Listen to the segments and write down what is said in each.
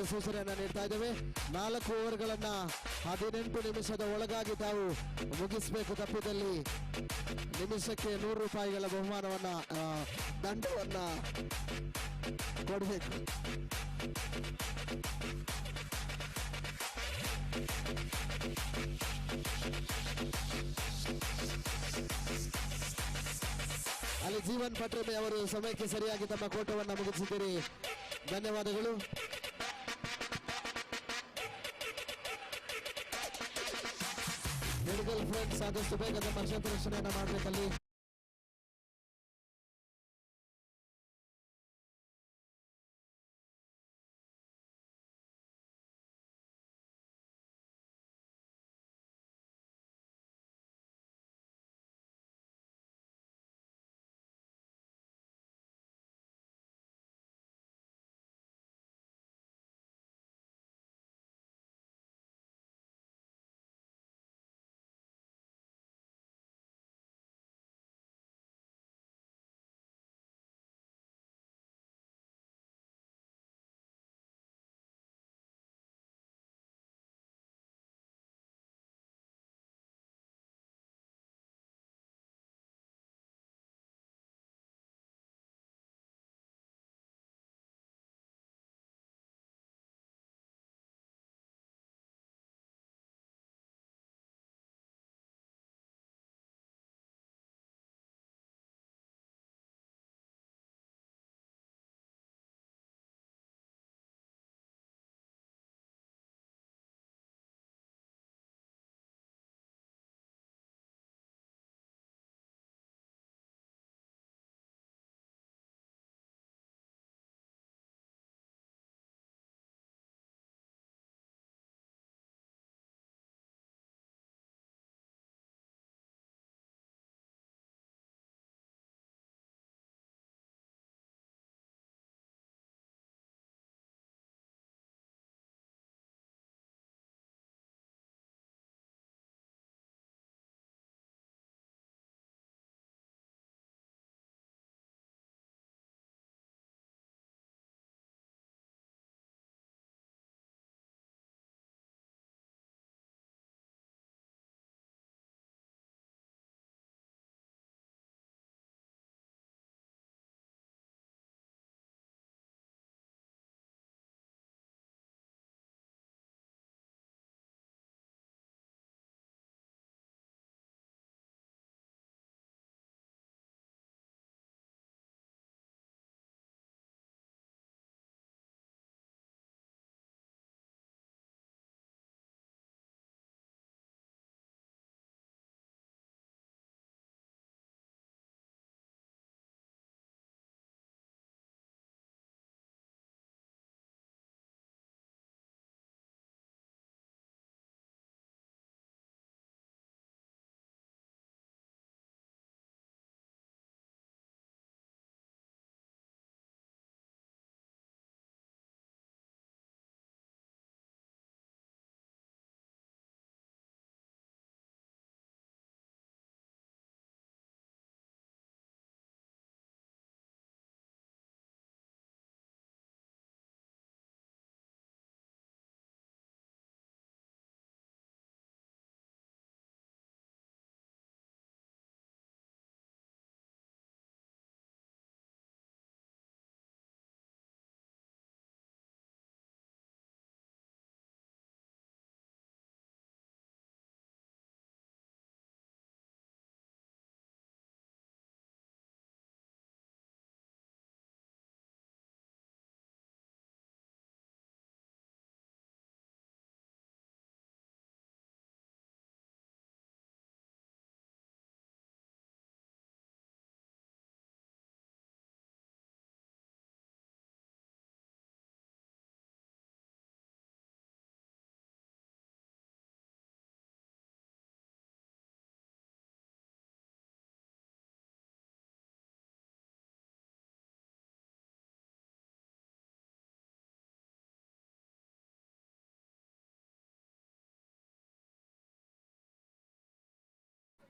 ಸೂಚನೆಯನ್ನ ನೀಡ್ತಾ ಇದ್ದೇವೆ. 4 ಓವರ್ಗಳನ್ನ 18 ನಿಮಿಷದ ಒಳಗಾಗಿ ತಾವು ಮುಗಿಸಬೇಕು. ತಪ್ಪಿದಲ್ಲಿ ನಿಮಿಷಕ್ಕೆ 100 ರೂಪಾಯಿಗಳ ಬಹುಮಾನವನ್ನ ದಂಡವನ್ನ ಕೊಡಬೇಕು. ಅಲ್ಲಿ ಜೀವನ್ ಪಟ್ರೆಮೆ ಅವರು ಸಮಯಕ್ಕೆ ಸರಿಯಾಗಿ ತಮ್ಮ ಕೋಟವನ್ನು ಮುಗಿಸಿದ್ದೀರಿ. ಧನ್ಯವಾದಗಳು. ಮೆಡಿಕಲ್ ಫ್ರೆಂಡ್ಸ್ ಆದಷ್ಟು ಬೇಗ ತಮ್ಮ ಕ್ಷೇತ್ರರಕ್ಷಣೆಯನ್ನು ಮಾಡಬೇಕಲ್ಲಿ.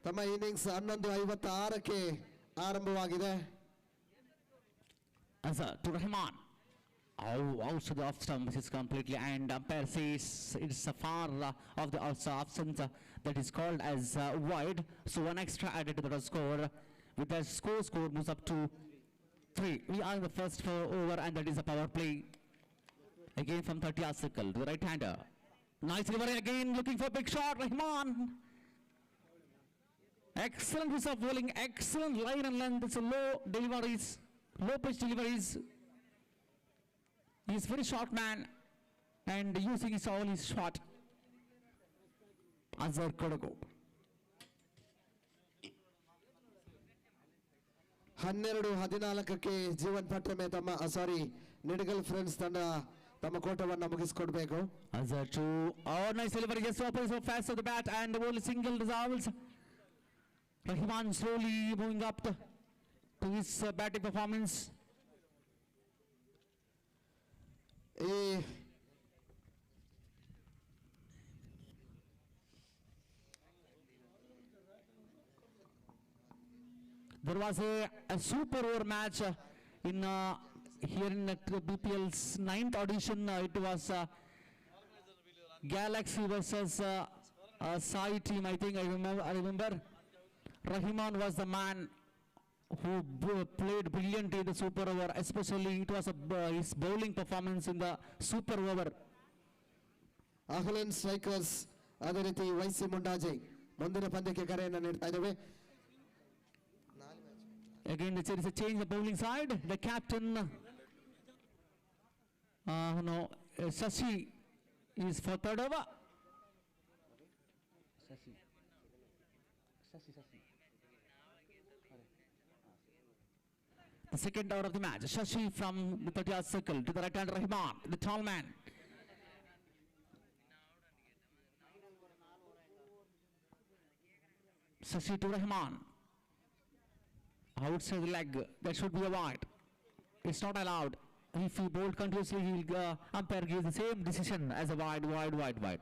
ತಮ್ಮ ಇನ್ನಿಂಗ್ಸ್ 11:56ಕ್ಕೆ ಆರಂಭವಾಗಿದೆ. Azhar to Rahman. Outside the off stump, this is completely, and umpire says it's a far of the off stump that is called as wide. So one extra added to the score. With the score moves up to 3. We are in the first over, and that is a power play. Again from 30-yard circle to the right-hander. Nice delivery again, looking for a big shot, Rahman. Excellent piece of bowling, excellent line and length. It's a low deliveries, low pitch deliveries. He's very short man and using his all his shot. Azhar Kodagu. 12-14ಕ್ಕೆ Jeevan Patrame ತಮ್ಮ ನಿಡಗಲ್ friends ತಂಡ ತಮ್ಮ ಕೋಟವನ್ನು ಮುಗಿಸಿಕೊಡಬೇಕು. Azhar to nice delivery, just opens so fast of the bat and the ball single resolves. Rahman slowly moving up to his batting performance. There was a super over match in here in BPL's 9th audition. It was Galaxy versus Sai team. I think I remember. Rahman was the man who played brilliantly in the super over, especially it was his bowling performance in the super over. Ahlan strikers ಅದೇ ರೀತಿ YC Mundaje ಮುಂದಿನ ಪಂದ್ಯಕ್ಕೆ ಕರೆಯನ್ನು ನೀಡ್ತಾ ಇದ್ದೇವೆ. Again there is a change in the bowling side. The captain Shashi is for third over. The second over of the match. Shashi from the 30-yard circle to the right hand Rahman, the tall man. Shashi to Rahman. Outside the leg, that should be a wide. It's not allowed. If he bowled continuously, he'll umpire gives the same decision as a wide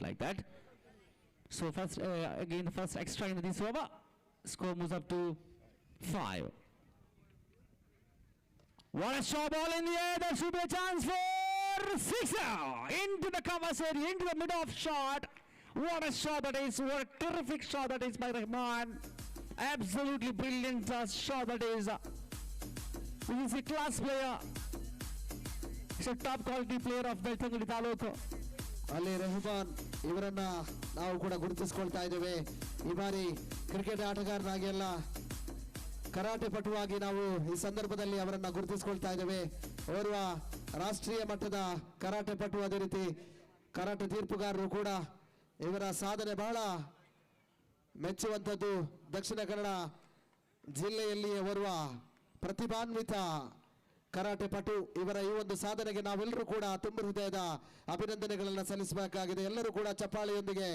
like that. So first, again the first extra in this over. Score moves up to 5. What a short ball in the air. There should be a chance for 6 into the cover area, into the mid-off shot. What a shot that is. What a terrific shot that is by Rahman. Absolutely brilliant shot that is. He is a class player. He's a top quality player of Beltangadi Taluku. ಅಲ್ಲಿ ರೆಹಮಾನ್ ಇವರನ್ನ ನಾವು ಕೂಡ ಗುರುತಿಸಿಕೊಳ್ತಾ ಇದ್ದೇವೆ. ಈ ಬಾರಿ cricket ಆಟಗಾರನಾಗಿ ಅಲ್ಲ, karate ಪಟುವಾಗಿ ನಾವು ಈ ಸಂದರ್ಭದಲ್ಲಿ ಅವರನ್ನ ಗುರುತಿಸಿಕೊಳ್ತಾ ಇದ್ದೇವೆ. ಓರ್ವ ರಾಷ್ಟ್ರೀಯ ಮಟ್ಟದ ಕರಾಟೆ ಪಟು, ಅದೇ ರೀತಿ ಕರಾಟೆ ತೀರ್ಪುಗಾರರು ಕೂಡ. ಇವರ ಸಾಧನೆ ಬಹಳ ಮೆಚ್ಚುವಂಥದ್ದು. ದಕ್ಷಿಣ ಕನ್ನಡ ಜಿಲ್ಲೆಯಲ್ಲಿ ಓರ್ವ ಪ್ರತಿಭಾನ್ವಿತ ಕರಾಟೆ ಪಟು. ಇವರ ಈ ಒಂದು ಸಾಧನೆಗೆ ನಾವೆಲ್ಲರೂ ಕೂಡ ತುಂಬ ಹೃದಯದ ಅಭಿನಂದನೆಗಳನ್ನು ಸಲ್ಲಿಸಬೇಕಾಗಿದೆ. ಎಲ್ಲರೂ ಕೂಡ ಚಪ್ಪಾಳೆಯೊಂದಿಗೆ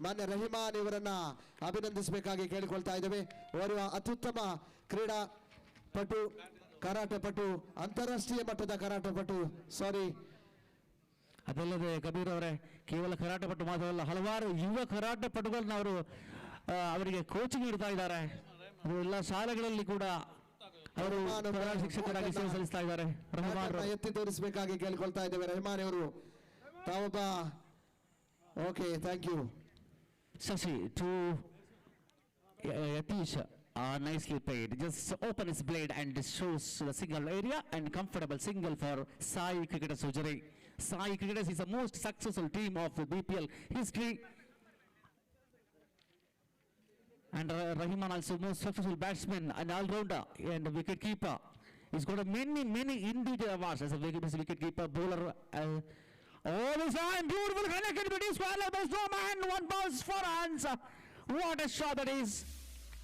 ಮಾನ್ಯ ರಹಿಮಾನ್ ಇವರನ್ನ ಅಭಿನಂದಿಸಬೇಕಾಗಿ ಕೇಳಿಕೊಳ್ತಾ ಇದ್ದೇವೆ. ಓರ್ವ ಅತ್ಯುತ್ತಮ ಕ್ರೀಡಾ ಪಟು, ಕರಾಟೆ ಪಟು, ಅಂತಾರಾಷ್ಟ್ರೀಯ ಮಟ್ಟದ ಕರಾಟೆ ಪಟು. ಅದಲ್ಲದೆ ಕಬೀರ್ ಅವರೇ, ಕೇವಲ ಕರಾಟೆ ಪಟು ಮಾತ್ರವಲ್ಲ, ಹಲವಾರು ಯುವ ಕರಾಟೆ ಪಟುಗಳನ್ನ ಅವರು ಅವರಿಗೆ ಕೋಚಿಂಗ್ ನೀಡ್ತಾ ಇದ್ದಾರೆ. ಎಲ್ಲ ಶಾಲೆಗಳಲ್ಲಿ ಕೂಡ ಅವರು ಶಿಕ್ಷಕರಾಗಿ ಸೇವೆ ಸಲ್ಲಿಸ್ತಾ ಇದ್ದಾರೆ. ರಹಮಾನ್ ಎತ್ತಿ ತೋರಿಸಬೇಕಾಗಿ ಕೇಳಿಕೊಳ್ತಾ ಇದ್ದೇವೆ. ರಹಮಾನ್ ಅವರು ತಾವೊಬ್ಬ. Okay, thank you. Shashi to Yatish, nicely played. Just open his blade and shows the single area and comfortable single for Sai Cricketers Ujjarai. Sai Cricketers is the most successful team of the BPL history. And Rahman also most successful batsman and all-rounder and wicket keeper. He's got many individual awards as a wicket keeper, bowler. All the time, beautiful connected between Swallow, there's no man, one bounce for hands. What a shot that is.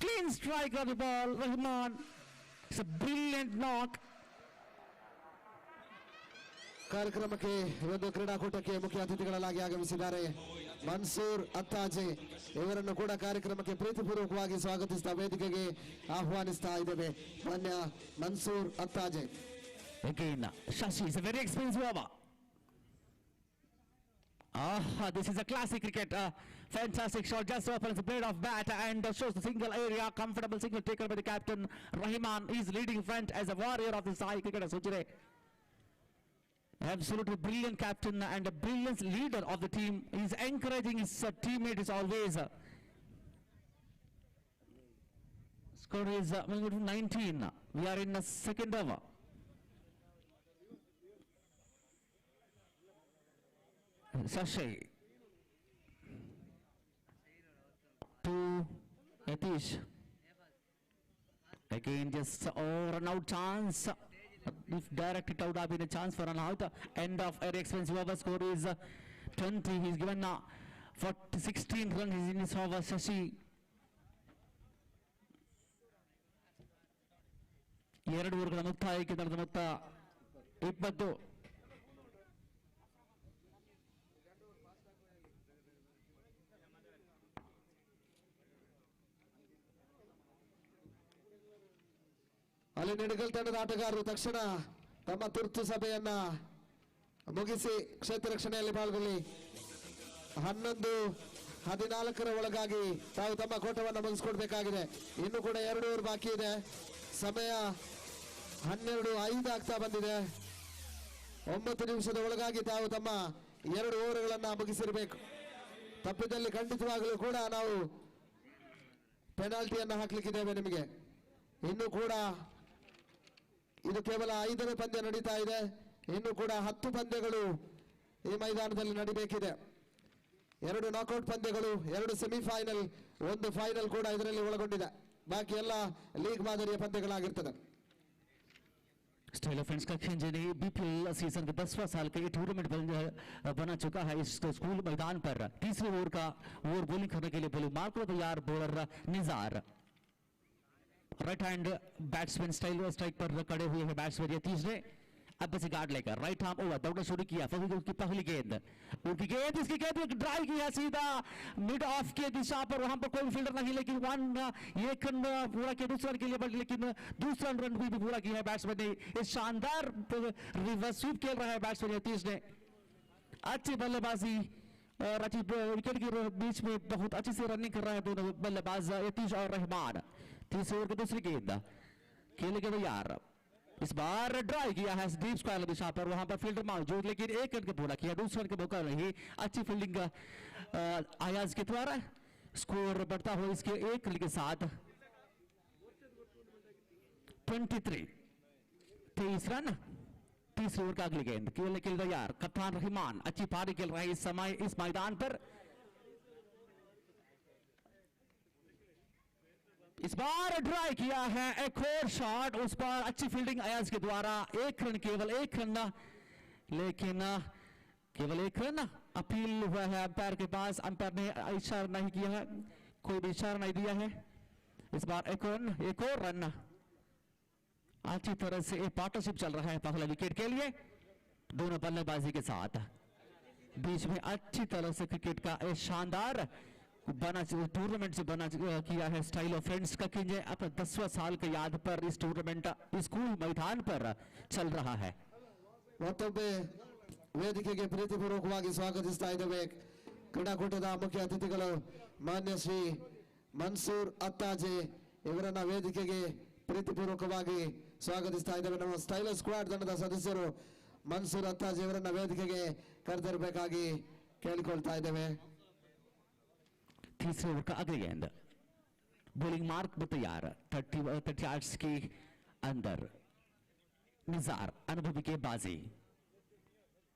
Clean strike of the ball, Rahman. It's a brilliant knock. ಕಾರ್ಯಕ್ರಮಕ್ಕೆ ಒಂದು ಕ್ರೀಡಾಕೂಟಕ್ಕೆ ಮುಖ್ಯ ಅತಿಥಿಗಳಾಗಿ ಆಗಮಿಸಿದ್ದಾರೆ ಮನ್ಸೂರ್ ಅತ್ತಾಜೆ. ಇವರನ್ನು ಕೂಡ ಕಾರ್ಯಕ್ರಮಕ್ಕೆ ಪ್ರೀತಿಪೂರ್ವಕವಾಗಿ ಸ್ವಾಗತಿಸ್ತಾ ವೇದಿಕೆಗೆ ಆಹ್ವಾನಿಸ್ತಾ ಇದ್ದೇವೆ. ಮಾನ್ಯ Mansoor Attaje. Again, Shashi is a very expensive over. This is a classic cricket. Fantastic shot, just opens the blade of bat and shows the single area. Comfortable single taken by the captain. Rahman is leading front as a warrior of the Sai Cricketers Ujjarai. Absolutely brilliant captain and a brilliant leader of the team. He's encouraging his teammates always. Score is 19. We are in the second over. Sashi to Yatish. Again, just run out chance. If directed out, have been a chance for an out. End of very expensive over. Score is 20. He's given 16 runs in his over. Sashi. ಎರಡು ಓವರ್ಗಳ ಮುಕ್ತಾಯಕ್ಕೆ ನಡೆದ ಮೊತ್ತ 20. ಅಲ್ಲಿ ನೆಡಗಲ್ ತಂಡದ ಆಟಗಾರರು ತಕ್ಷಣ ತಮ್ಮ ತುರ್ತು ಸಭೆಯನ್ನ ಮುಗಿಸಿ ಕ್ಷೇತ್ರ ರಕ್ಷಣೆಯಲ್ಲಿ ಪಾಲ್ಗೊಳ್ಳಿ. 11:14 ಒಳಗಾಗಿ ತಾವು ತಮ್ಮ ಕೋಟವನ್ನು ಮುಗಿಸ್ಕೊಡ್ಬೇಕಾಗಿದೆ. ಇನ್ನು ಕೂಡ 2 ಓವರ್ ಬಾಕಿ ಇದೆ. ಸಮಯ 12:05 ಆಗ್ತಾ ಬಂದಿದೆ. 9 ನಿಮಿಷದ ಒಳಗಾಗಿ ತಾವು ತಮ್ಮ 2 ಓವರ್ಗಳನ್ನ ಮುಗಿಸಿರಬೇಕು. ತಪ್ಪಿದಲ್ಲಿ ಖಂಡಿತವಾಗಲೂ ಕೂಡ ನಾವು ಪೆನಾಲ್ಟಿಯನ್ನು ಹಾಕ್ಲಿಕ್ಕಿದ್ದೇವೆ ನಿಮಗೆ. ಇನ್ನು ಕೂಡ ಇದು ಕೇವಲ 5ನೇ ಪಂದ್ಯ ನಡೀತಾ ಇದೆ. ಇನ್ನು ಕೂಡ 10 ಪಂದ್ಯಗಳು ಈ ಮೈದಾನದಲ್ಲಿ ನಡೀಬೇಕಿದೆ. 2 ನಾಕ್ಔಟ್ ಪಂದ್ಯಗಳು, 2 ಸೆಮಿಫೈನಲ್, 1 ಫೈನಲ್ ಕೂಡ ಇದರಲ್ಲಿ ಒಳಗೊಂಡಿದೆ. बाकी ಎಲ್ಲ ಲೀಗ್ ಮಾದರಿಯ ಪಂದ್ಯಗಳಾಗಿರ್ತದೆ. स्टाइल ऑफ फ्रेंड्स का खेंजने बीपीएल सीजन के 10वां साल का ये टूर्नामेंट बना चुका है इस स्कूल मैदान पर. तीसरे ओवर का ओवर बॉलिंग करने के लिए बॉलिंग मार्क को तैयार bowler Nizar. Right hand batsman strike पर खड़े हुए हैं बैट्समैन यतीश ने. अब से गार्ड लेकर राइट आर्म ओवर दौड़ना शुरू किया. की पहली गेंद, उनकी गेंद, इसकी गेंद ड्राइव किया सीधा मिड ऑफ के दिशा पर. वहां पर कोई फील्डर नहीं, लेकिन एक रन पूरा किया दूसरे रन के लिए, लेकिन दूसरा रन भी पूरा किया है बैट्समैन ने. इस शानदार रिवर्स स्वीप खेल रहा है बैट्समैन यतीश ने. अच्छी बल्लेबाजी विकेट के बीच में बहुत अच्छी से रनिंग कर रहा है दोनों बल्लेबाज यतीश और रहमान. तीसरे ओवर की दूसरी गेंद खेलेंगे तैयार. इस बार ड्राइव किया है डीप स्क्वायर दिशा पर. वहां पर फील्डर मौजूद, लेकिन 1 रन के पूरा किया, दूसरे रन के मौका नहीं. अच्छी फील्डिंग आयाज के द्वारा. स्कोर बढ़ता हुआ इसके 1 रन के साथ 23 रन. तीसरे ओवर का अगली गेंद खेलने के लिए तैयार कप्तान रहमान. अच्छी पारी खेल रहा है इस समय इस मैदान पर. इस बार ड्राइव किया है एक और शॉट. उस पर अच्छी फील्डिंग अयाज के द्वारा. 1 रन, केवल 1 रन, लेकिन केवल 1 रन. अपील हुआ है अंपायर के पास. अंपायर ने इशारा नहीं किया है, कोई भी इशारा नहीं दिया है. इस बार एक और रन. अच्छी तरह से एक पार्टनरशिप चल रहा है पहले विकेट के लिए दोनों बल्लेबाजी के साथ. बीच में अच्छी तरह से क्रिकेट का एक शानदार बना टूर्नामेंट से बना किया है स्टाइल ऑफ फ्रेंड्स का खेंजे. अपने 10वां साल के याद पर इस टूर्नामेंट स्कूल मैदान पर चल रहा है. ಮತ್ತೊಮ್ಮೆ ವೇದಿಕೆಗೆ ಪ್ರೀತಿಪೂರ್ವಕವಾಗಿ ಸ್ವಾಗತಿಸ್ತಾ ಇದ್ದೇವೆ. ಕ್ರೀಡಾಕೂಟದ ಮುಖ್ಯ ಅತಿಥಿಗಳು ಮಾನ್ಯ ಶ್ರೀ ಮನ್ಸೂರ್ ಅತ್ತಾಜೆ ಇವರನ್ನ ವೇದಿಕೆಗೆ ಪ್ರೀತಿಪೂರ್ವಕವಾಗಿ ಸ್ವಾಗತಿಸ್ತಾ ಇದ್ದೇವೆ. ನಮ್ಮ ಸ್ಟೈಲರ್ ಸ್ಕ್ವಾಡ್ ತಂಡದ ಸದಸ್ಯರು ಮನ್ಸೂರ್ ಅತ್ತಾಜೆ ಇವರನ್ನ ವೇದಿಕೆಗೆ ಕರೆತರಬೇಕಾಗಿ ಕೇಳಿಕೊಳ್ತಾ ಇದ್ದೇವೆ. तीसरे ओवर का अगली गेंद बॉलिंग मार्क में तैयार 30 यार्ड्स के अंदर. निजार अनुभवी के बाजी.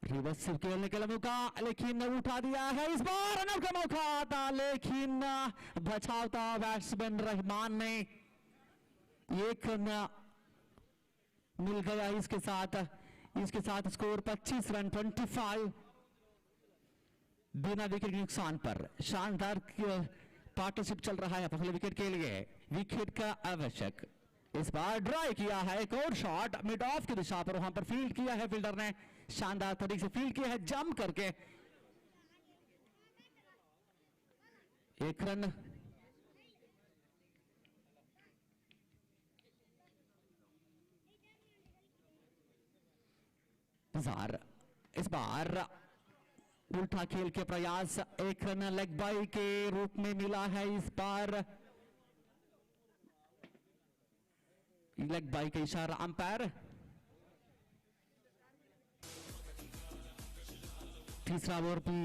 रिवर्स स्वीप खेलने के लिए मौका, लेकिन उठा दिया है. इस बार रन का मौका था, लेकिन बचावता बैट्समैन रहमान ने. 1 रन मिल गया इसके साथ स्कोर 25 रन 25 बिना विकेट के नुकसान पर. शानदार पार्टनरशिप चल रहा है पहले विकेट के लिए. विकेट का आवश्यक. इस बार ड्राइव किया है एक और शॉट मिड ऑफ की दिशा पर. वहां पर फील्ड किया है फील्डर ने, शानदार तरीके से फील्ड किया है जंप करके. 1 रन. इस बार उल्टा खेल के प्रयास. 1 रन लेग बाई के रूप में मिला है. इस बार लेग बाई का इशारा अंपायर. तिसरावरती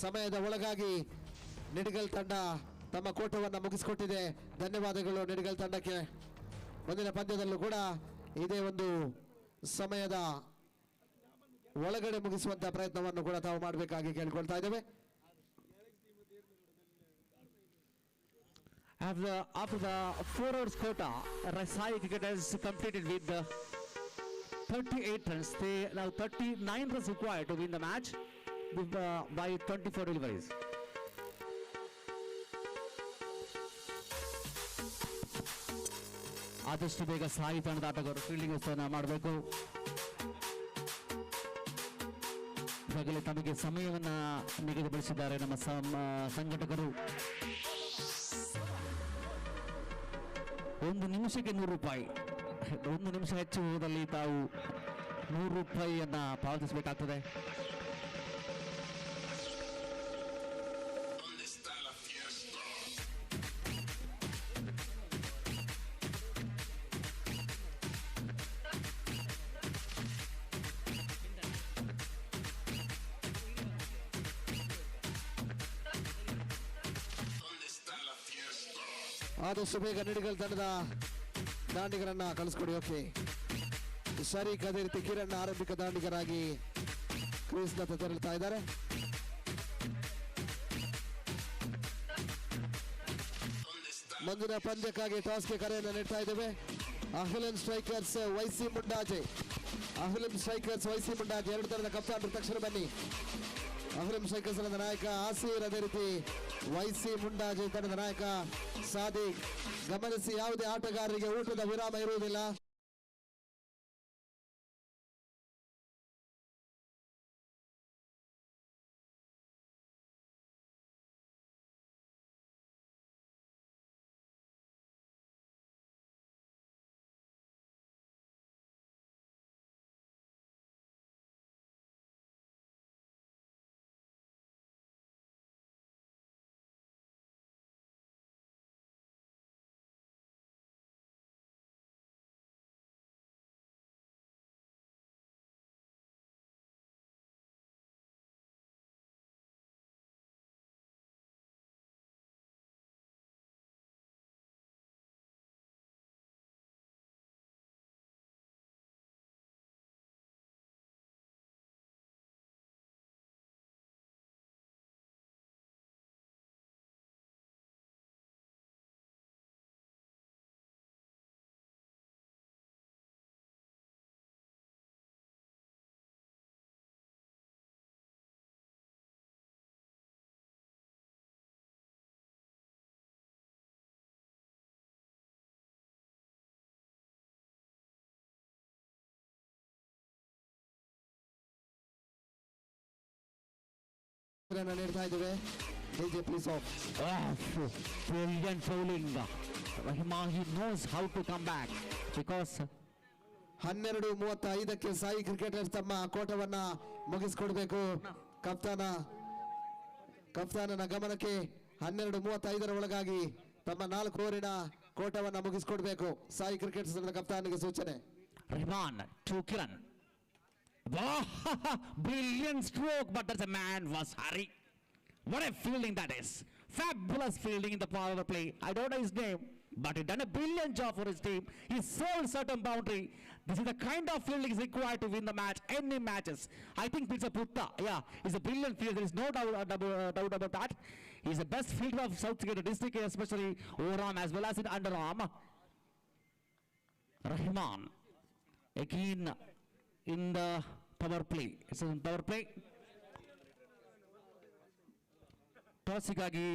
ಸಮಯದ ಒಳಗಾಗಿ ನಿಡಿಗಲ್ ತಂಡ ತಮ್ಮ ಕೋಟವನ್ನು ಮುಗಿಸಿಕೊಟ್ಟಿದೆ. ಧನ್ಯವಾದಗಳು ನಿಡಿಗಲ್ ತಂಡಕ್ಕೆ. ಮುಂದಿನ ಪಂದ್ಯದಲ್ಲೂ ಕೂಡ ಇದೇ ಒಂದು ಸಮಯದ ಒಳಗಡೆ ಮುಗಿಸುವಂತ ಪ್ರಯತ್ನವನ್ನು ಕೂಡ ತಾವು ಮಾಡಬೇಕಾಗಿ ಕೇಳಿಕೊಳ್ತಾ ಇದ್ದೇವೆ. After the 4 hours quota, Sai Cricket has completed with 38 runs. They now 39 runs required to win the match by 24 deliveries. ಆದಷ್ಟು ಬೇಗ ಸಾಯಿ ತಂಡದ ಆಟಗಾರರು ಫೀಲ್ಡಿಂಗ್ ವ್ಯವಸ್ಥೆಯನ್ನು ಮಾಡಬೇಕು. ಈಗಾಗಲೇ ತಮಗೆ ಸಮಯವನ್ನು ನಿಗದಿಪಡಿಸಿದ್ದಾರೆ ನಮ್ಮ ಸಂಘಟಕರು. 1 ನಿಮಿಷಕ್ಕೆ 100 ರೂಪಾಯಿ. 1 ನಿಮಿಷ ಹೆಚ್ಚು ಹೋದಲ್ಲಿ ತಾವು 100 ರೂಪಾಯಿಯನ್ನ ಪಾವತಿಸಬೇಕಾಗ್ತದೆ. ಆದಷ್ಟು ಬೇಗ ನಿಡಿಗಲ್ ತಂಡದ ದಾಂಡಿಗರನ್ನ ಕಳಿಸ್ಕೊಡಿ. ಓಕೆ, ಶರೀಕ್ ಅದೇ ರೀತಿ ಕಿರಣ್ ಆರಂಭಿಕ ದಾಂಡಿಗರಾಗಿ ಕ್ರೀಸ್ನತ್ತ ತೆರಳುತ್ತಾ ಇದ್ದಾರೆ. ಮುಂದಿನ ಪಂದ್ಯಕ್ಕಾಗಿ ಟಾಸ್ಗೆ ಕರೆಯನ್ನು ನೀಡ್ತಾ ಇದ್ದೇವೆ. Ahlam strikers YC Mundaje. Ahlam strikers YC Mundaje ಎರಡು ತರದ ಕಪ್ತಾನರು ತಕ್ಷಣ ಬನ್ನಿ. ಅಹ್ಲಂ ಸ್ಟ್ರೈಕರ್ಸ್ ತಂಡದ ನಾಯಕ ಆಸೀರ್, ಅದೇ ರೀತಿ ವೈಸಿ ಮುಂಡಾಜೆ ತಂಡದ ನಾಯಕ ಸಾದಿಕ್. ಗಮನಿಸಿ, ಯಾವುದೇ ಆಟಗಾರರಿಗೆ ಊಟದ ವಿರಾಮ ಇರುವುದಿಲ್ಲ. ನೀಡ್ತಾ ಇದ್ದೇವೆ. DJ please off. Brilliant bowling. Rahman, he knows how to come back because 12:35ಕ್ಕೆ ಸಾಯಿ ಕ್ರಿಕೆಟರ್ಸ್ ತಮ್ಮ ಕೋಟವನ್ನ ಮುಗಿಸಿಕೊಡ್ಬೇಕು. ಕಪ್ತಾನನ ಗಮನಕ್ಕೆ 12:35 ಒಳಗಾಗಿ ತಮ್ಮ 4 ಓವರಿನ ಕೋಟವನ್ನ ಮುಗಿಸಿಕೊಡ್ಬೇಕು. ಸಾಯಿ ಕ್ರಿಕೆಟರ್ಸ್ ಕಪ್ತಾನಿಗೆ ಸೂಚನೆ. Rahman to Kiran. Brilliant stroke, but the man was hurry. What a fielding that is. Fabulous fielding in the power play. I don't know his name, but he done a brilliant job for his team. He sold certain boundary. This is the kind of fielding is required to win the match, any matches. I think Pitsa Putta, yeah, he's a brilliant fielder. There is no doubt about that. He's the best fielder of South Dakota district, especially overarm as well as in underarm. Rahman, again in the power play. It's a power play. ಟಾಸಿಗಾಗಿ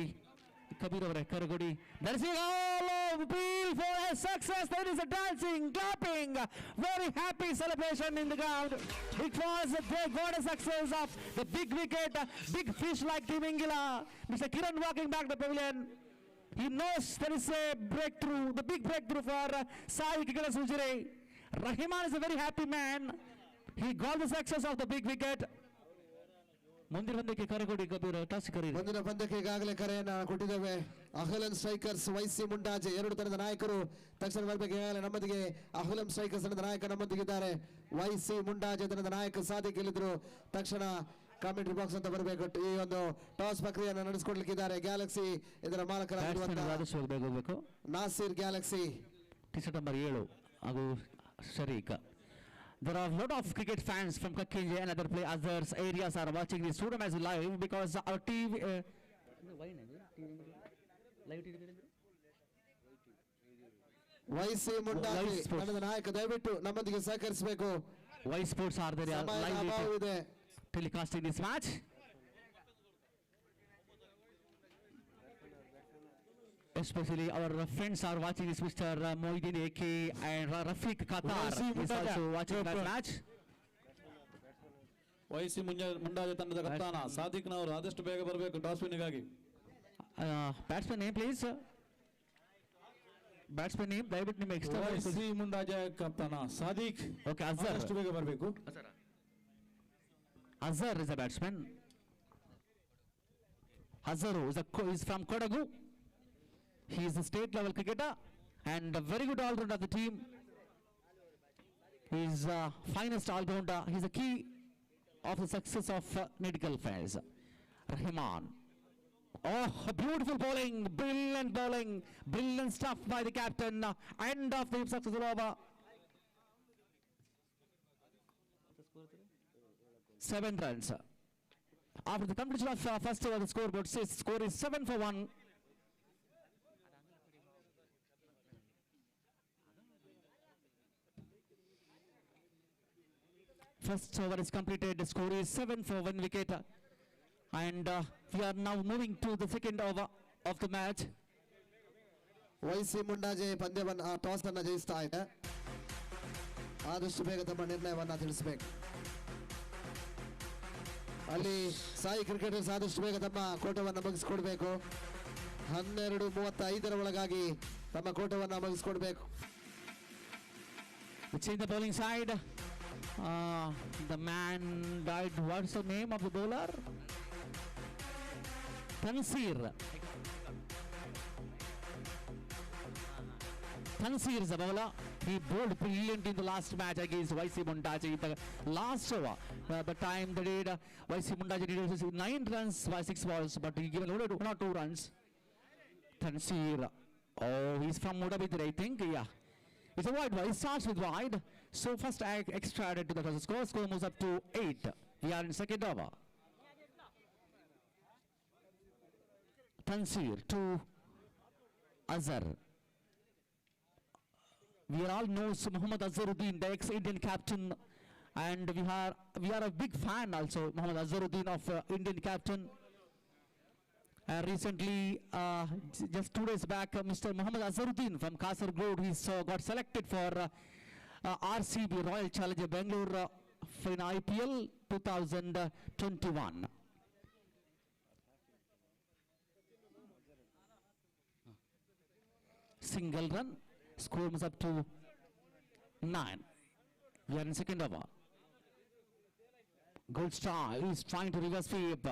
Kabir ಅವರೇ ಕರಗೊಡಿ. There is all appeal for a success. There is a dancing, clapping, very happy celebration in the ground. It was they got a success of the big wicket, big fish like Team Ingila. Mr. Kiran walking back the pavilion. He knows there is a breakthrough, the big breakthrough for Sai Kikala Sujire. Rahman is a very happy man. He got the success of the big wicket. ಮುಂದಿನ ಪಂದ್ಯಕ್ಕೆ ಕರೆಗೊಡಿ Kabir, toss ಕರೀರಿ. ಮುಂದಿನ ಪಂದ್ಯಕ್ಕೆ ಈಗಾಗಲೇ ಕರೆಯನ್ನು ಕೊಟ್ಟಿದ್ದೇವೆ. ಅಹ್ಲಂ strikers YC Mundaje ಎರಡು ತಂಡದ ನಾಯಕರು ತಕ್ಷಣ ಬರಬೇಕು. ಈಗಾಗಲೇ ನಮ್ಮೊಂದಿಗೆ ಅಹ್ಲಂ ಸ್ಟ್ರೈಕರ್ಸ್ ತಂಡದ ನಾಯಕ ನಮ್ಮೊಂದಿಗಿದ್ದಾರೆ. ವೈಸಿ ಮುಂಡಾಜೆ ತಂಡದ ನಾಯಕ ಸಾದಿಕ್ ಇಲ್ಲಿದ್ರು. ತಕ್ಷಣ ಕಾಮೆಂಟ್ರಿ ಬಾಕ್ಸ್ ಅಂತ ಬರಬೇಕು. ಈ ಒಂದು ಟಾಸ್ ಪ್ರಕ್ರಿಯೆಯನ್ನು ನಡೆಸಿಕೊಡ್ಲಿಕ್ಕಿದ್ದಾರೆ ಗ್ಯಾಲಕ್ಸಿ ಇದರ ಮಾಲಕರಾಗಿರುವಂತಹ ಹೋಗಬೇಕು ನಾಸಿರ್ ಗ್ಯಾಲಕ್ಸಿ. ಟಿ-ಶರ್ಟ್ ನಂಬರ್ 7 ಹಾಗೂ Sharik. There are a lot of cricket fans from Kakkinje and other others areas are watching this tournament as live because our TV Y C ಮುಂಡಾಗಿ ತಂಡದ ನಾಯಕ ದಯವಿಟ್ಟು ನಮ್ಮೊಂದಿಗೆ ಸಹಕರಿಸಬೇಕು. Why Sports are there live ಇದೆ telecasting this match. Especially our friends are watching this. Mr. Moidin AK and Rafiq Qatar is also watching that match. YC Mundaje ತಂಡದ ಕಪ್ತಾನ ಸಾದಿಕ್ನವರು ಆದಷ್ಟು ಬೇಗ ಬರಬೇಕು ಟಾಸ್ವಿನ್ಗಾಗಿ. Batsman name please. Batsman name ದಯವಿಟ್ಟು ನಿಮ್ಮ extra Y C Mundaje ಕಪ್ತಾನ Sadiq. Okay, Azhar. ಆದಷ್ಟು ಬೇಗ ಬರಬೇಕು. Azhar is a batsman. Azhar is from Kodagu. He is a state level cricketer and a very good all-rounder of the team. He is finest all-rounder. He is a key of the success of medical affairs. Rahman. Oh, beautiful bowling, brilliant stuff by the captain. End of the successful over. 7 runs. After the completion of first over, the scoreboard says score is 7-1. First over is completed. The score is 7-1 wicket. And we are now moving to the second over of the match. YC Mundaje ಪಂದ್ಯವನ್ನು toss ಅನ್ನು ಜಯಿಸ್ತಾ ಇದೆ. ಆದಷ್ಟು ಬೇಗ ತಮ್ಮ ನಿರ್ಣಯವನ್ನ ತಿಳಿಸಬೇಕು. ಅಲ್ಲಿ Sai cricketers ಆದಷ್ಟು ಬೇಗ ತಮ್ಮ ಕೋಟವನ್ನು ಮುಗಿಸಿಕೊಡ್ಬೇಕು. 12:35 ಒಳಗಾಗಿ ತಮ್ಮ ಕೋಟವನ್ನು ಮುಗಿಸಿಕೊಡ್ಬೇಕು. Change the bowling side. The man died. What's the name of the bowler? Tansir. Tansir is the bowler. He bowled brilliant in the last match against YC Mundaje. The last over, the time they did, YC Mundaje needed 9 runs by 6 balls, but he given only 1 or 2 runs. Tansir. Oh, he's from Mudabidri, I think. Yeah. It's a wide ball. It starts with wide. So first extra added to the score. Score moves up to 8. We are in second over. Tansir to Azhar. We all know Muhammad Azharuddin, the ex-Indian captain, and we are a big fan also, Muhammad Azharuddin of Indian captain. Recently, just 2 days back, Mr. Muhammad Azharuddin from Kasaragod, he got selected for RCB Royal Challenger Bangalore in IPL 2021. Single run, score was up to 9. We are in second over. Gold Star is trying to reverse sweep.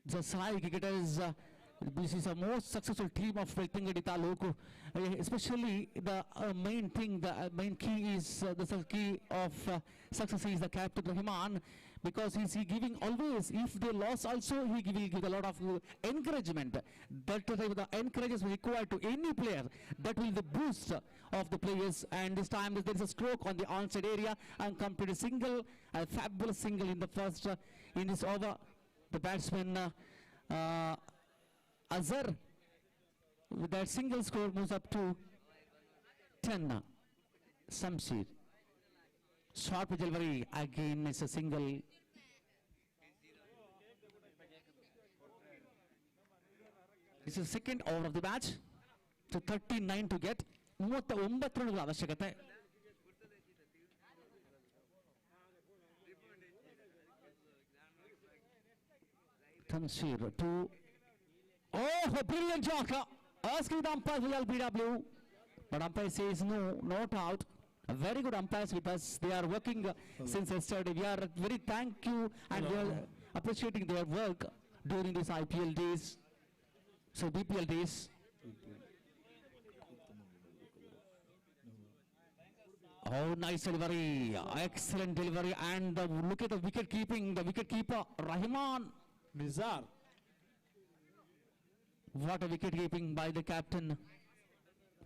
The Sai cricketers, this is a most successful team of Veltingadi Taluku. Especially the main thing, the main key is the key of success is the captain Rahman, because he's giving always. If they lost, also he will give a lot of encouragement. That the encouragement required to any player. That will the boost of the players. And this time there is a stroke on the onside area and complete a single, a fabulous single in the first in this over. The batsman Azhar with that single score moves up to 10. Samsir. Sharp delivery again is a single. This is second over of the match. So 39 to get. 39 ರನ್ಗಳ ಅವಶ್ಯಕತೆ. Tansir to, oh, a brilliant Yorker. Asking the umpire for LBW, but umpire says no, not out. A very good umpires with us. They are working since yesterday. We are very thank you and we are appreciating their work during these IPL days. So BPL days. Oh, nice delivery, excellent delivery, and look at the wicket keeping, the wicket keeper Rahman. Nizar What a wicket keeping by the captain.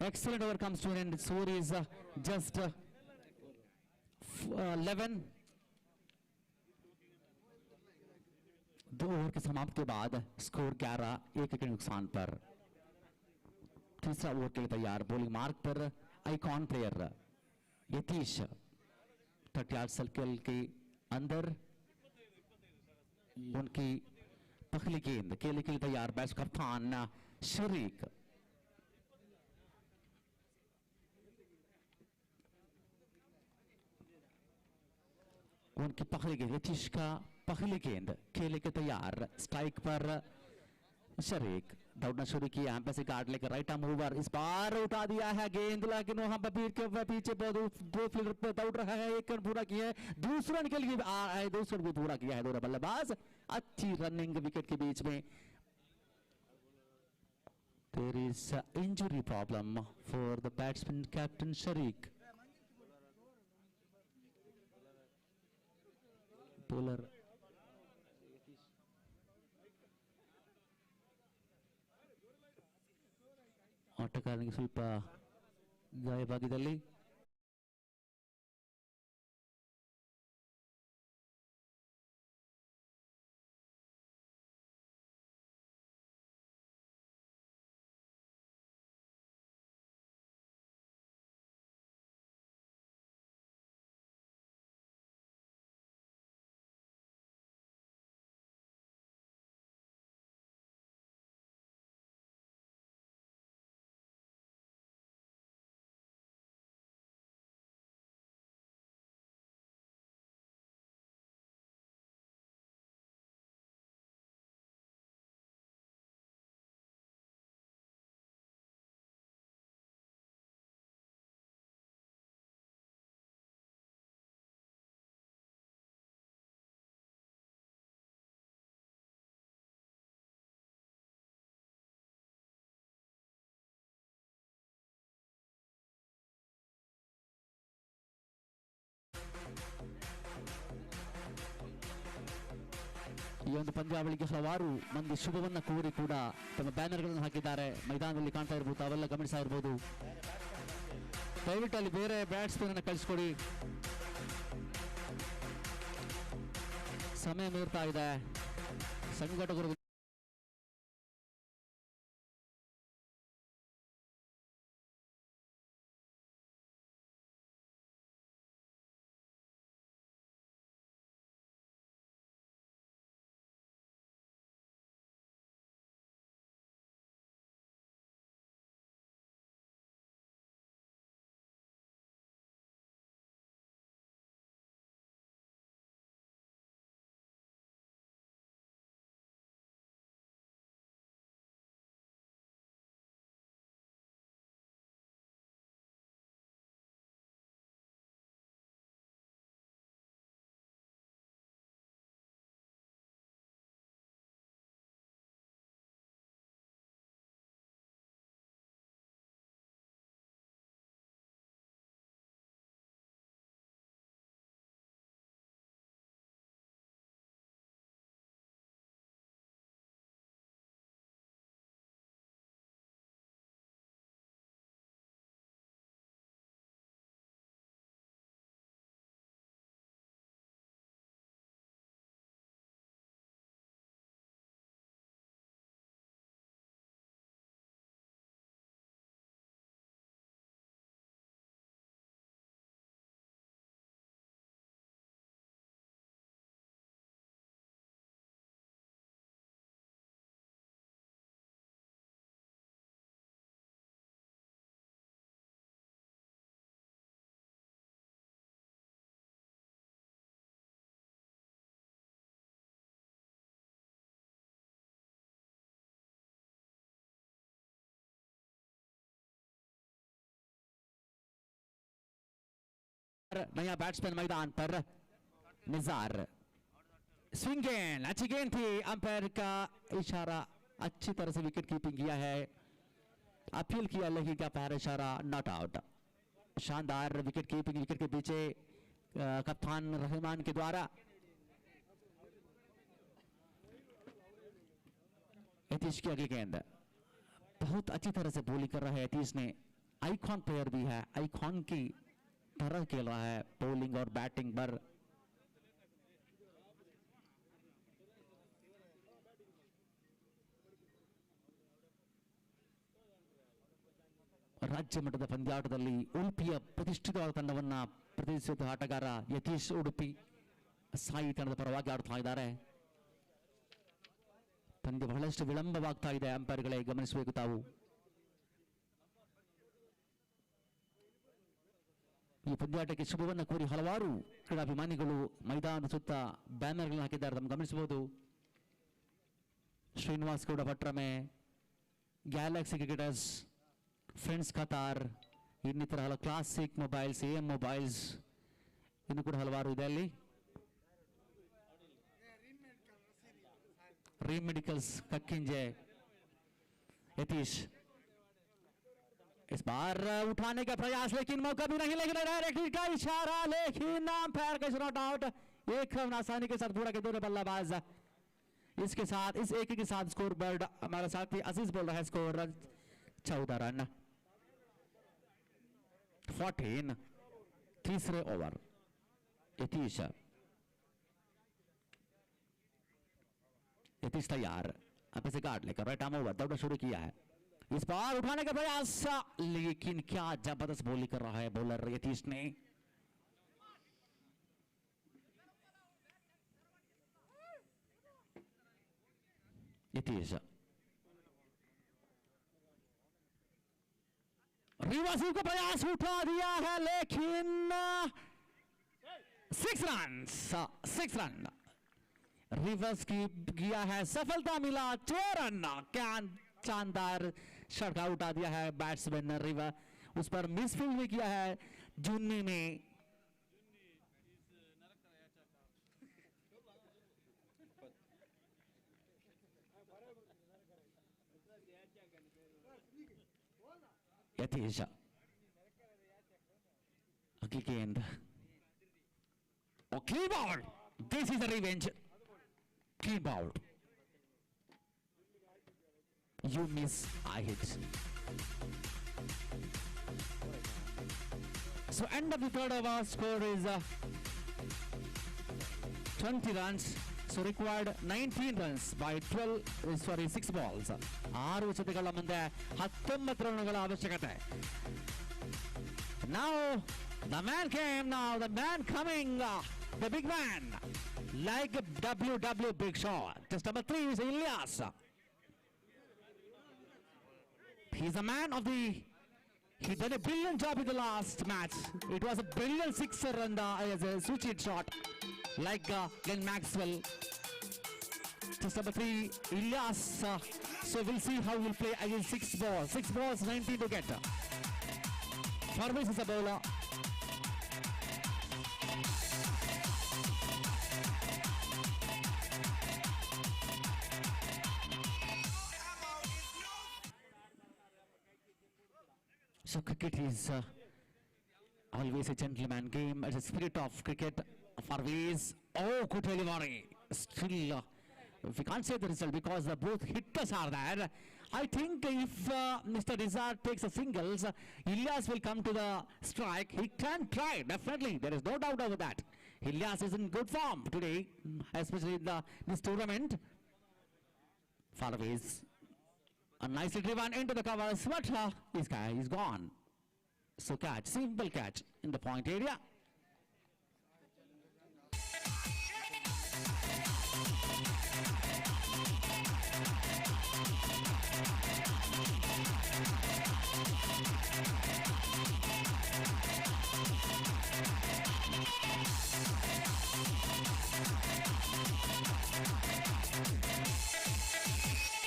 Excellent over comes to an end. Score is just 11. 2 over के समाप्ति के बाद score 11, 1 wicket नुकसान पर। तीसरा over के लिए तैयार, बॉलिंग मार्क पर आइकॉन प्लेयर यतीश 38 सर्कल के अंदर उनकी पहली गेंद खेलने के लिए तैयार बैट्स कप्तान शरीक। उनकी पहली गेंद यतीश का पहली गेंद खेलने के तैयार, स्ट्राइक पर शरीक दौड़ना शुरू किया, एम्पायर से गार्ड लेकर राइट आर्म ओवर, इस बार उठा दिया है गेंद, लेकिन वहां पर पीछे दो फील्डर पे दौड़ रहा है, एक रन पूरा किया है, दूसरा निकल के दूसरा भी पूरा किया है दोनों बल्लेबाज। अच्छी रनिंग विकेट के बीच में। There is injury problem for the batsman captain Shariq. Bowler ಆಟಗಾರನಿಗೆ ಸ್ವಲ್ಪ ಗಾಯವಾಗಿದ್ದಲ್ಲಿ ಈ ಒಂದು ಪಂದ್ಯಾವಳಿಗೆ ಹಲವಾರು ಮಂದಿ ಶುಭವನ್ನ ಕೋರಿ ಕೂಡ ತಮ್ಮ ಬ್ಯಾನರ್ಗಳನ್ನು ಹಾಕಿದ್ದಾರೆ, ಮೈದಾನದಲ್ಲಿ ಕಾಣ್ತಾ ಇರಬಹುದು, ಅವೆಲ್ಲ ಗಮನಿಸ್ತಾ ಇರಬಹುದು. ದಯವಿಟ್ಟು ಅಲ್ಲಿ ಬೇರೆ ಬ್ಯಾಟ್ಸ್ಮನ್ ಅನ್ನು ಕಳಿಸ್ಕೊಡಿ, ಸಮಯ ಮೀರ್ತಾ ಇದೆ. ಸಂಘಟಕರು नया बैट्समैन मैदान पर निजार। स्विंग गेंद, अच्छी गेंद थी, अंपायर का इशारा, अच्छी तरह से विकेट कीपिंग किया है, अपील किया लेकिन क्या पैर इशारा नॉट आउट। शानदार विकेट कीपिंग, विकेट के पीछे कप्तान रहमान के द्वारा। यतीश की अगली गेंद, बहुत अच्छी तरह से बॉलिंग कर रहा है यतीश ने, आइकॉन प्लेयर भी है, आइकॉन की तरह खेल रहा है बॉलिंग और बैटिंग पर। ರಾಜ್ಯ ಮಟ್ಟದ ಪಂದ್ಯಾಟದಲ್ಲಿ ಉಡುಪಿಯ ಪ್ರತಿಷ್ಠಿತವಾದ ತಂಡವನ್ನ ಪ್ರತಿನಿಧಿಸಿದ ಆಟಗಾರ ಯತೀಶ್ ಉಡುಪಿ ಸಾಯಿ ತಂಡದ ಪರವಾಗಿ ಆಡ್ತಾ ಇದ್ದಾರೆ. ಪಂದ್ಯ ಬಹಳಷ್ಟು ವಿಳಂಬವಾಗ್ತಾ ಇದೆ, ಅಂಪೈರ್ಗಳೇ ಗಮನಿಸಬೇಕು ತಾವು. ಈ ಪಂದ್ಯಾಟಕ್ಕೆ ಶುಭವನ್ನು ಕೋರಿ ಹಲವಾರು ಕ್ರೀಡಾಭಿಮಾನಿಗಳು ಮೈದಾನದ ಸುತ್ತ ಬ್ಯಾನರ್ಗಳನ್ನು ಹಾಕಿದ್ದಾರೆ, ತಮ್ಮ ಗಮನಿಸಬಹುದು. ಶ್ರೀನಿವಾಸ್ ಗೌಡ ಭಟ್ರಮೆ, ಗ್ಯಾಲಕ್ಸಿ ಕ್ರಿಕೆಟರ್ಸ್, ಫ್ರೆಂಡ್ಸ್ ಕತಾರ್, ಇನ್ನಿತರ ಹಲವು ಕ್ಲಾಸಿಕ್ ಮೊಬೈಲ್ಸ್, AM ಮೊಬೈಲ್ಸ್, ಇನ್ನು ಕೂಡ ಹಲವಾರು ಇದೆ ಅಲ್ಲಿ. रीम मेडिकल्स कक्किंजे, यतीश इस बार उठाने का प्रयास, लेकिन मौका भी नहीं, लेकिन डायरेक्ट का इशारा, लेकिन अंपायर का नॉट आउट. एक रन आसानी के साथ पूरा के दोनों बल्लेबाज. इसके साथ इस एक के साथ स्कोर बोर्ड हमारा साथी अजीज बोल रहा है, स्कोर 14 रन 14. तीसरे ओवर यतीश तैयार, अपने से काट लेकर राइट आर्म ओवर दौड़ शुरू किया है. इस बार उठाने का प्रयास, लेकिन क्या जबरदस्त बॉलिंग कर रहा है बॉलर यतीश ने. यतीश रिवर्सिंग का प्रयास उठा दिया है, लेकिन 6 रन रिवर्स की किया है, सफलता मिला, 4 रन. क्या शानदार शॉट आउट आ दिया है बैट्समैन रिवर, उस पर मिसफील्ड भी किया है जुन्नी ने. यतीश अगली गेंद, clean ball. This is a revenge. Clean ball. You miss, I hit. So end of the third over, score is 20 runs. So required 19 runs by 6 balls. 6 ಜೊತೆಗಳ ಮುಂದೆ 19 ರನ್ಗಳ ಅವಶ್ಯಕತೆ. Now the man came, now the man coming, the big man, like a WW Big Show. Just number 3 is Ilyas. He's a man of the, he did a brilliant job in the last match. It was a brilliant sixer and as a switch hit shot, like Glenn Maxwell. Just number 3, Ilyas. So we'll see how he'll play against 6 balls. 6 balls, 19 to get. Farvis is a bowler. So cricket is always a gentleman game. It's a spirit of cricket. Farvis, oh, good delivery. Still, we can't say the result because both hitters are there. I think if Mr. Rizal takes a singles, Ilyas will come to the strike. He can try, definitely. There is no doubt over that. Ilyas is in good form today, especially in this tournament. Farvis, a nicely driven into the covers, but this guy is gone. So catch, simple catch in the point area.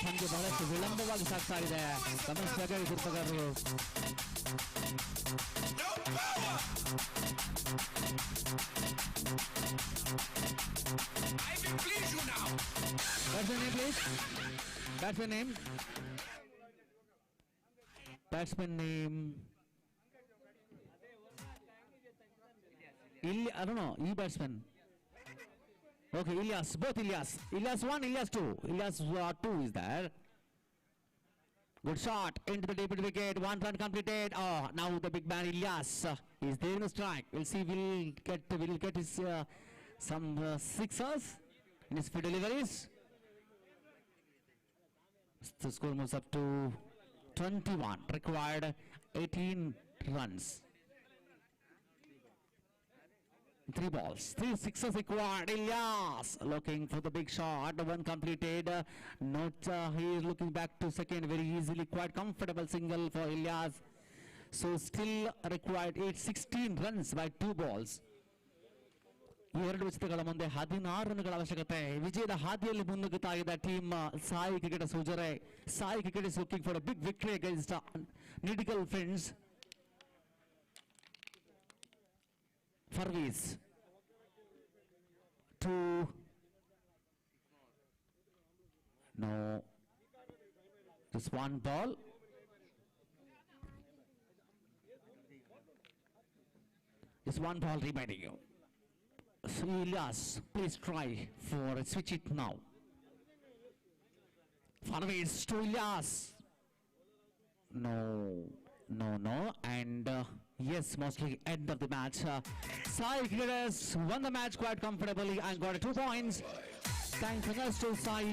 ನಮಗೆ ಬಹಳಷ್ಟು ವಿಳಂಬವಾಗಿ ಸಾಗ್ತಾ ಇದೆ, ಗಮನಿಸಬೇಕಾಗಿ ಗುರುಪಗಾರರು. Batsman name, please. Batsman name. Batsman name. I don't know, batsman. Okay, Ilyas, both Ilyas. Ilyas 1, Ilyas 2. Ilyas 2 is there. Good shot into the deep wicket. 1 run completed. Oh, now the big man Ilyas is there in the strike. We'll see. Will get his some sixers in his few deliveries. The score moves up to 21. Required 18 runs. 3 balls, 3 sixes required. Ilyas looking for the big shot. 1 completed. He is looking back to second very easily. Quite comfortable single for Ilyas. So still required 16 runs by 2 balls. ಈ ಎರಡು ವಿಕೆಟ್ಗಳ ಮುಂದೆ 16 ರನ್ಗಳ ಅವಶ್ಯಕತೆ. ವಿಜಯದ ಹಾದಿಯಲ್ಲಿ ಮುನ್ನುಗ್ಗುತ್ತಾ ಇದ್ದ team Sai cricketers Ujire. Sai cricket is looking for a big victory against Nidigal friends. Farviz to no, just 1 ball. Just 1 ball remaining. So Ilyas, please try for switch it now. Farviz to Ilyas. No, and yes, mostly end of the match. Sai Cricketers won the match quite comfortably and got 2 points. Thanks to Sai.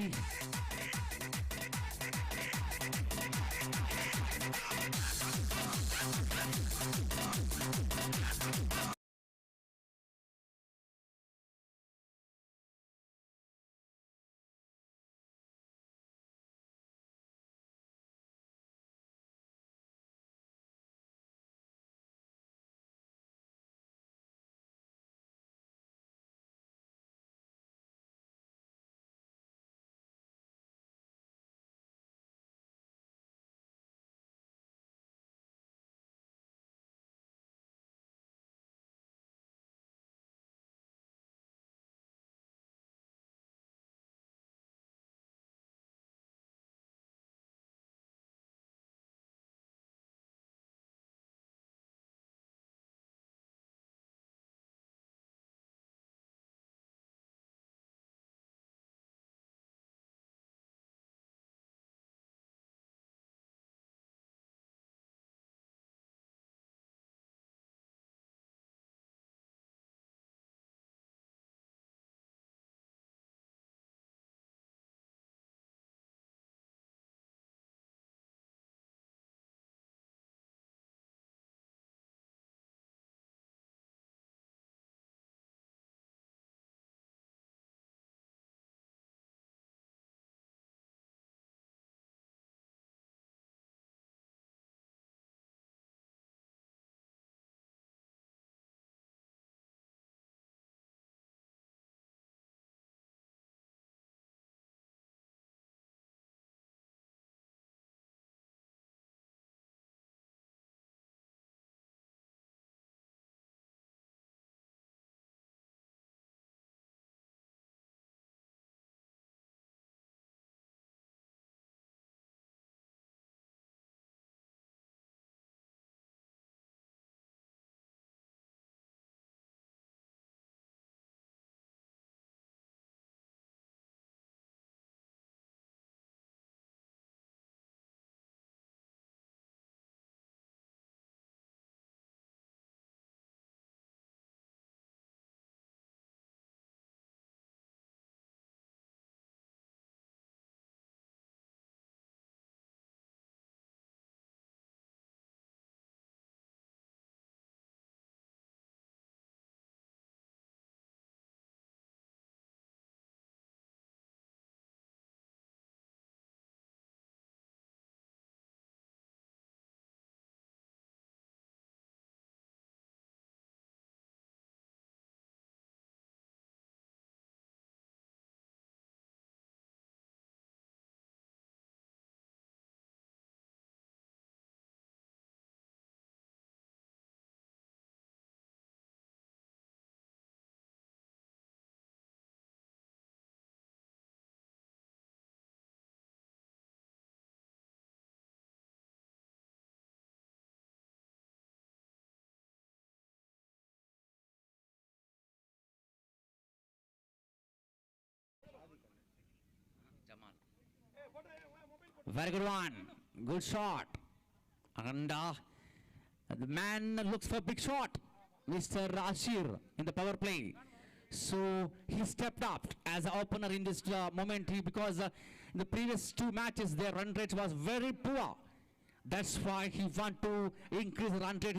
Very good one. Good shot. And the man looks for big shot. Mr. Ashir in the power play. So he stepped up as an opener in this moment because in the previous 2 matches their run rate was very poor. That's why he want to increase the run rate.